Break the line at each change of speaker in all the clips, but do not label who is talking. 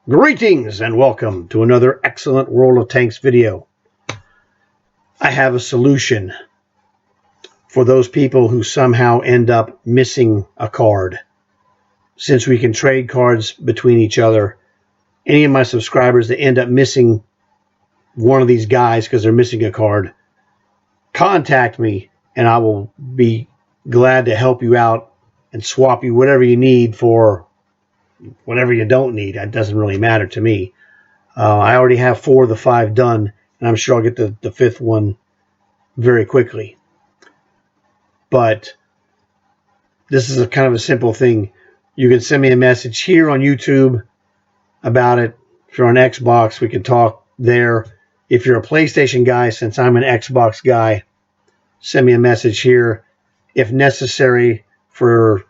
Greetings and welcome to another excellent World of Tanks video. I have a solution for those people who somehow end up missing a card. Since we can trade cards between each other, any of my subscribers that end up missing one of these guys because they're missing a card, contact me and I will be glad to help you out and swap you whatever you need for whatever you don't need. That doesn't really matter to me. I already have 4 of the 5 done, and I'm sure I'll get the 5th one very quickly. But this is a kind of a simple thing. You can send me a message here on YouTube about it. If you're on Xbox, we can talk there. If you're a PlayStation guy, since I'm an Xbox guy, send me a message here. If necessary for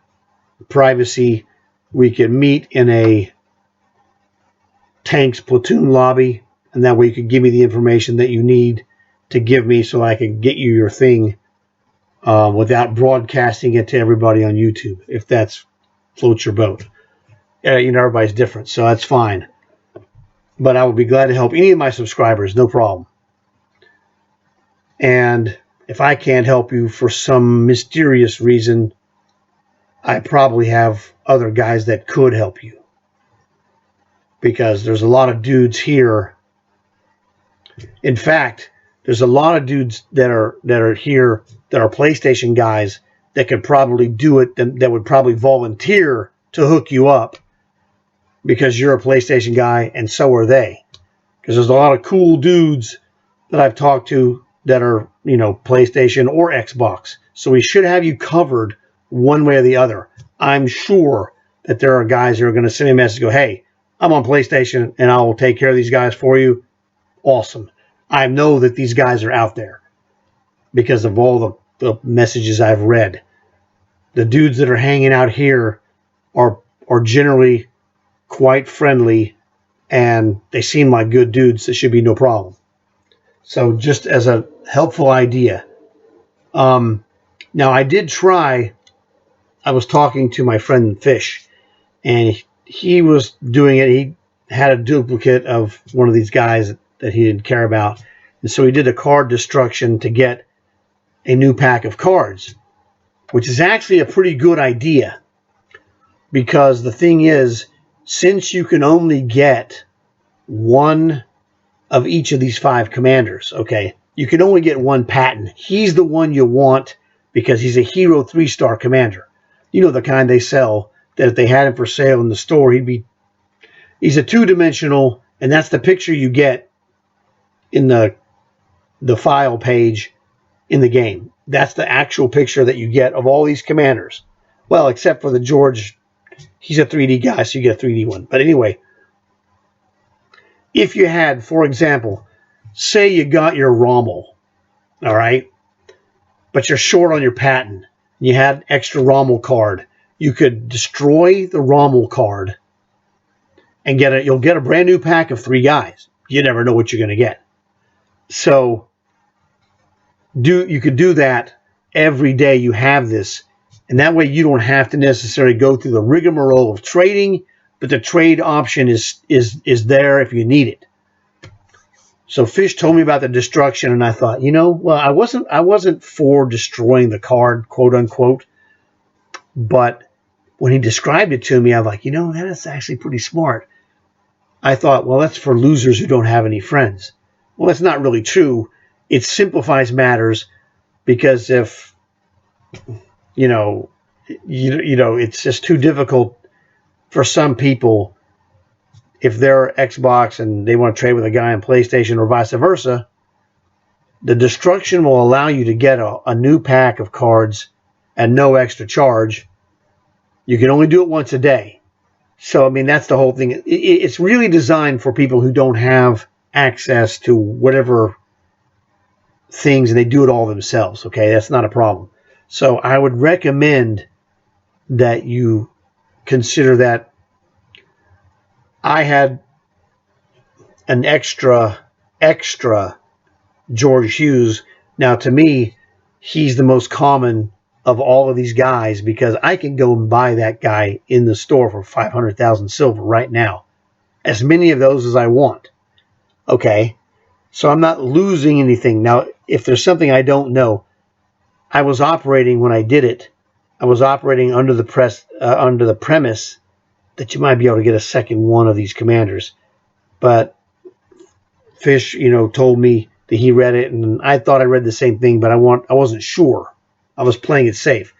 privacy, we can meet in a Tanks platoon lobby, and that way you can give me the information that you need to give me so I can get you your thing without broadcasting it to everybody on YouTube, if that floats your boat. Everybody's different, so that's fine. But I would be glad to help any of my subscribers, no problem. And if I can't help you for some mysterious reason, I probably have other guys that could help you. Because there's a lot of dudes here. In fact, there's a lot of dudes that are here that are PlayStation guys that could probably do it, that would probably volunteer to hook you up because you're a PlayStation guy and so are they. Because there's a lot of cool dudes that I've talked to that are, PlayStation or Xbox. So we should have you covered one way or the other. I'm sure that there are guys that are going to send me a message and go, hey, I'm on PlayStation and I will take care of these guys for you. Awesome. I know that these guys are out there because of all the messages I've read. The dudes that are hanging out here are generally quite friendly and they seem like good dudes. There should be no problem. So just as a helpful idea. Now I did try, I was talking to my friend Fish and he was doing it. He had a duplicate of one of these guys that he didn't care about. And so he did a card destruction to get a new pack of cards, which is actually a pretty good idea. Because the thing is, since you can only get one of each of these 5 commanders, okay, you can only get one Patton. He's the one you want because he's a hero 3-star commander. You know, the kind they sell that if they had him for sale in the store, he's a 2-dimensional, and that's the picture you get in the file page in the game. That's the actual picture that you get of all these commanders. Well, except for the George, he's a 3D guy, so you get a 3D one. But anyway, if you had, for example, say you got your Rommel, all right, but you're short on your Patton, and you had extra Rommel card, you could destroy the Rommel card and you'll get a brand new pack of 3 guys. You never know what you're going to get. So you could do that every day you have this, and that way you don't have to necessarily go through the rigmarole of trading, but the trade option is there if you need it. So Fish told me about the destruction, and I thought, well, I wasn't for destroying the card, quote unquote, but when he described it to me, I'm like, that is actually pretty smart. I thought, well, that's for losers who don't have any friends. Well, that's not really true. It simplifies matters because if, it's just too difficult for some people if they're Xbox and they want to trade with a guy on PlayStation or vice versa. The destruction will allow you to get a new pack of cards at no extra charge. You can only do it once a day. So, I mean, that's the whole thing. It's really designed for people who don't have access to whatever things, and they do it all themselves, okay? That's not a problem. So I would recommend that you consider that. I had an extra George Hughes. Now, to me, he's the most common of all of these guys because I can go and buy that guy in the store for 500,000 silver right now as many of those as I want. Okay, so I'm not losing anything. Now, if there's something I don't know, I was operating when I did it. I was operating under the premise that you might be able to get a second one of these commanders. But Fish, told me that he read it, and I thought I read the same thing, but I wasn't sure. I was playing it safe.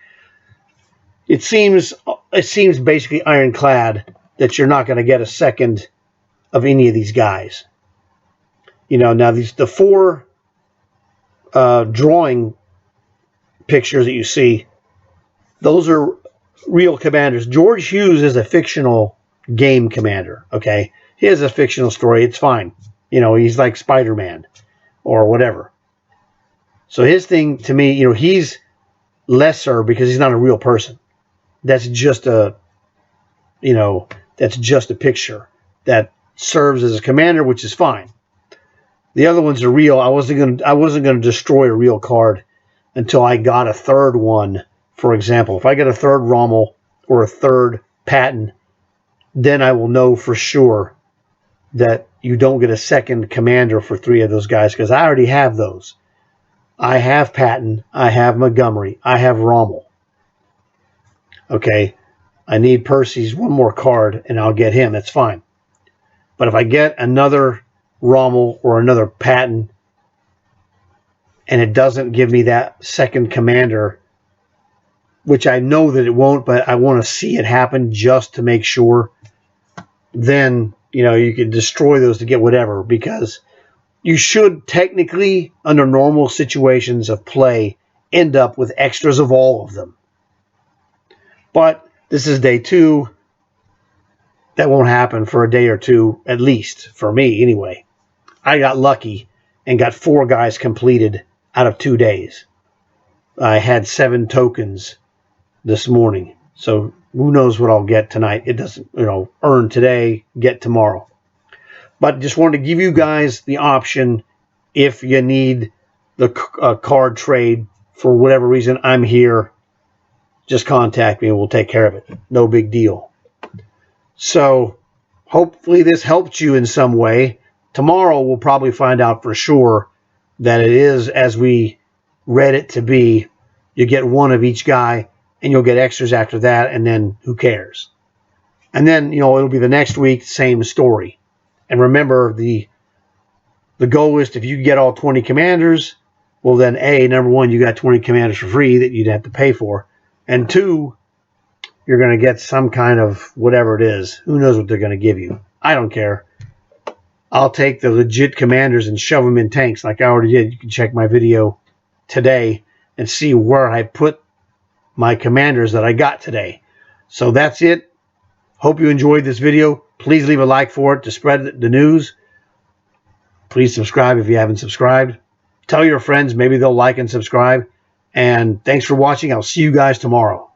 It seems basically ironclad that you're not going to get a second of any of these guys. Now the 4 drawing pictures that you see, those are real commanders. George Hughes is a fictional game commander. Okay, he has a fictional story. It's fine. He's like Spider-Man or whatever. So his thing to me, he's lesser because he's not a real person. That's just a picture that serves as a commander, which is fine. The other ones are real. I wasn't going to destroy a real card until I got a third one. For example, if I get a third Rommel or a third Patton, then I will know for sure that you don't get a second commander for 3 of those guys, because I already have those. I have Patton, I have Montgomery, I have Rommel. Okay, I need Percy's one more card, and I'll get him. That's fine. But if I get another Rommel or another Patton, and it doesn't give me that second commander, which I know that it won't, but I want to see it happen just to make sure, then you can destroy those to get whatever, because you should technically, under normal situations of play, end up with extras of all of them. But this is day 2. That won't happen for a day or 2, at least, for me anyway. I got lucky and got 4 guys completed out of 2 days. I had 7 tokens this morning. So who knows what I'll get tonight. It doesn't, earn today, get tomorrow. But just wanted to give you guys the option, if you need the card trade for whatever reason, I'm here. Just contact me and we'll take care of it. No big deal. So hopefully this helped you in some way. Tomorrow we'll probably find out for sure that it is as we read it to be. You get 1 of each guy, and you'll get extras after that, and then who cares? And then, it'll be the next week, same story. And remember, the goal is if you get all 20 commanders, well then number 1, you got 20 commanders for free that you'd have to pay for. And 2, you're going to get some kind of whatever it is. Who knows what they're going to give you? I don't care. I'll take the legit commanders and shove them in tanks like I already did. You can check my video today and see where I put my commanders that I got today. So that's it. Hope you enjoyed this video. Please leave a like for it to spread the news. Please subscribe if you haven't subscribed. Tell your friends, maybe they'll like and subscribe. And thanks for watching. I'll see you guys tomorrow.